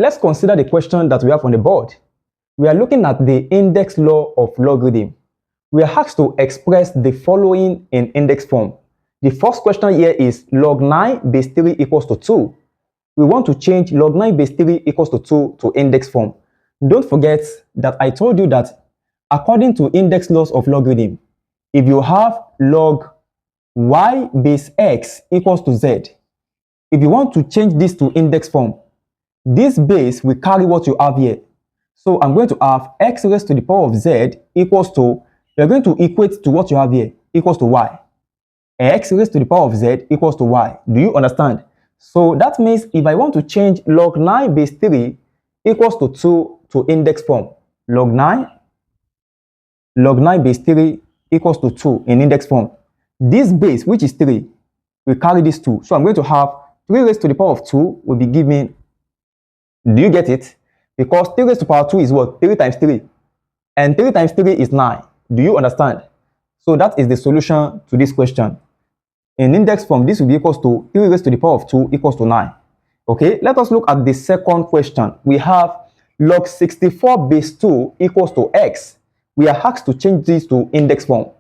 Let's consider the question that we have on the board. We are looking at the index law of logarithm. We are asked to express the following in index form. The first question here is log 9 base 3 equals to 2. We want to change log 9 base 3 equals to 2 to index form. Don't forget that I told you that according to index laws of logarithm, if you have log y base x equals to z, if you want to change this to index form, this base will carry what you have here. So I'm going to have x raised to the power of z equals to, you're going to equate to what you have here, equals to y. X raised to the power of z equals to y. Do you understand? So that means if I want to change log 9 base 3 equals to 2 to index form, log 9 base 3 equals to 2 in index form, this base, which is 3, will carry this 2. So I'm going to have 3 raised to the power of 2 will be given. Do you get it? Because 3 raised to the power 2 is what? 3 times 3. And 3 times 3 is 9. Do you understand? So that is the solution to this question. In index form, this will be equals to 3 raised to the power of 2 equals to 9. Okay, let us look at the second question. We have log 64 base 2 equals to x. We are asked to change this to index form.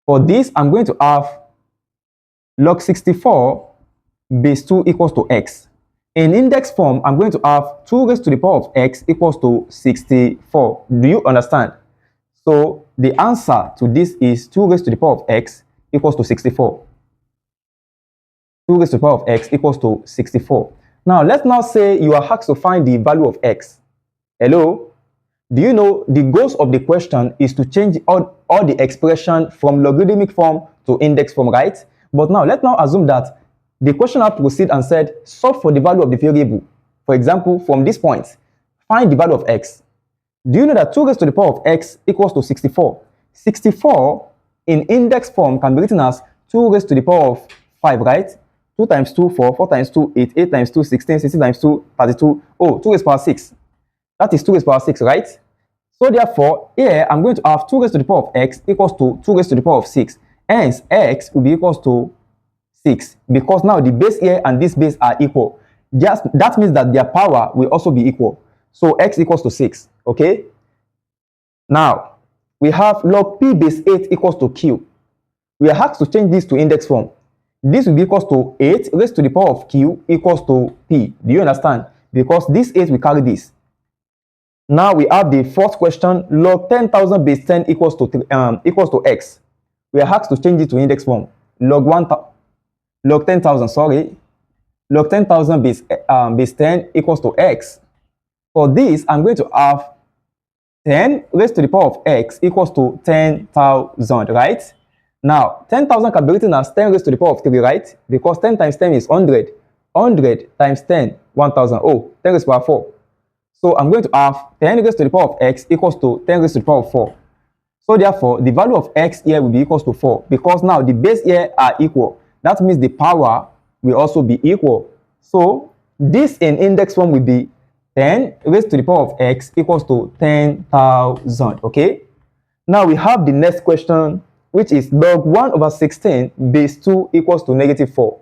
For this, I'm going to have log 64 base 2 equals to x. In index form, I'm going to have 2 raised to the power of x equals to 64. Do you understand? So the answer to this is 2 raised to the power of x equals to 64. 2 raised to the power of x equals to 64. Now, let's now say you are asked to find the value of x. Hello? Do you know the goals of the question is to change all the expression from logarithmic form to index form, right? But now, let's now assume that the question now proceed and said, solve for the value of the variable. For example, from this point, find the value of x. Do you know that 2 raised to the power of x equals to 64? 64 in index form can be written as 2 raised to the power of 5, right? 2 times 2, 4, 4 times 2, 8, 8 times 2, 16, 16 times 2, 32. Oh, 2 raised to the power 6. That is 2 raised to the power 6, right? So therefore, here I'm going to have 2 raised to the power of x equals to 2 raised to the power of 6. Hence, x will be equals to 6. Because now the base here and this base are equal. That means that their power will also be equal. So x equals to 6. Okay? Now, we have log p base 8 equals to q. We are asked to change this to index form. This will be equals to 8 raised to the power of q equals to p. Do you understand? Because this 8 will carry this. Now we have the fourth question, log 10,000 base 10 equals to x. We are asked to change it to index form. Log 10,000, sorry. Log 10,000 base 10 equals to x. For this, I'm going to have 10 raised to the power of x equals to 10,000, right? Now, 10,000 can be written as 10 raised to the power of 3, right? Because 10 times 10 is 100. 100 times 10, 1,000. Oh, 10 raised to the power 4. So I'm going to have 10 raised to the power of x equals to 10 raised to the power of 4. So therefore, the value of x here will be equals to 4. Because now the base here are equal. That means the power will also be equal. So this in index form will be 10 raised to the power of x equals to 10,000. Okay? Now we have the next question, which is log 1 over 16 base 2 equals to negative 4.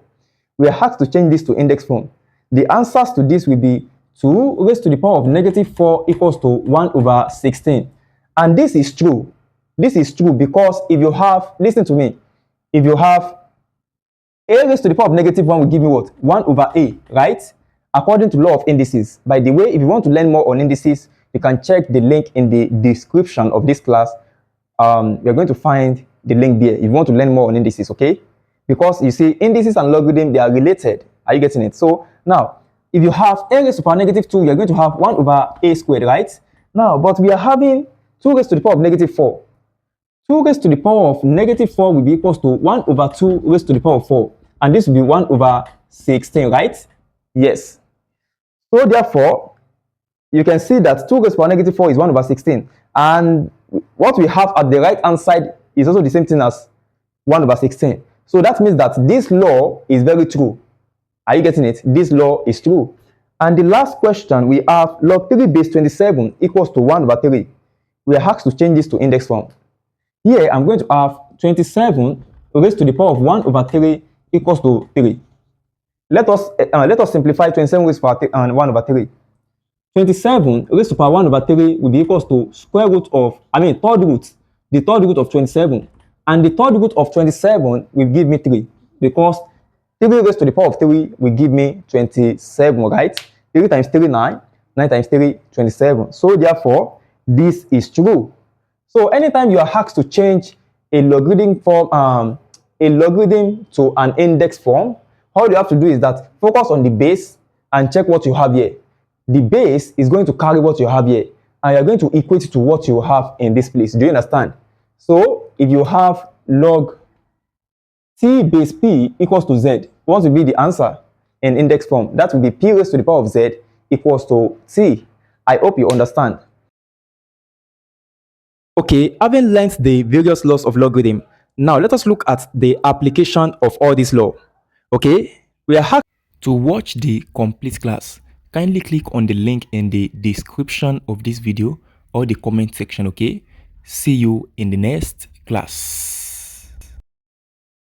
We are asked to change this to index form. The answers to this will be 2 raised to the power of negative 4 equals to 1 over 16. And this is true. This is true because if you have, listen to me, if you have a raised to the power of negative 1 will give you what? 1 over a, right? According to law of indices. By the way, if you want to learn more on indices, you can check the link in the description of this class. You're going to find the link there if you want to learn more on indices, okay? Because you see, indices and logarithm, they are related. Are you getting it? So now, if you have a raised to the power of negative 2, you're going to have 1 over a squared, right? Now, but we are having 2 raised to the power of negative 4. 2 raised to the power of negative 4 will be equals to 1 over 2 raised to the power of 4. And this will be 1 over 16, right? Yes. So therefore, you can see that 2 raised to the power of negative 4 is 1 over 16. And what we have at the right hand side is also the same thing as 1 over 16. So that means that this law is very true. Are you getting it? This law is true. And the last question, we have log 3 base 27 equals to 1 over 3. We are asked to change this to index form. Here, I'm going to have 27 raised to the power of 1 over 3 equals to 3. Let us simplify 27 raised to the power of 1 over 3. 27 raised to power 1 over 3 will be equals to square root of, third root, the third root of 27. And the third root of 27 will give me 3 because 3 raised to the power of 3 will give me 27, right? 3 times 3, 9. 9 times 3, 27. So therefore, this is true. So anytime you are asked to change a logarithm form, a logarithm to an index form, all you have to do is that focus on the base and check what you have here. The base is going to carry what you have here, and you're going to equate it to what you have in this place. Do you understand? So if you have log t base p equals to z, what will be the answer in index form? That will be p raised to the power of z equals to t. I hope you understand. Okay, having learned the various laws of logarithm, now let us look at the application of all these laws. Okay, we are happy to watch the complete class. Kindly click on the link in the description of this video or the comment section. Okay, see you in the next class.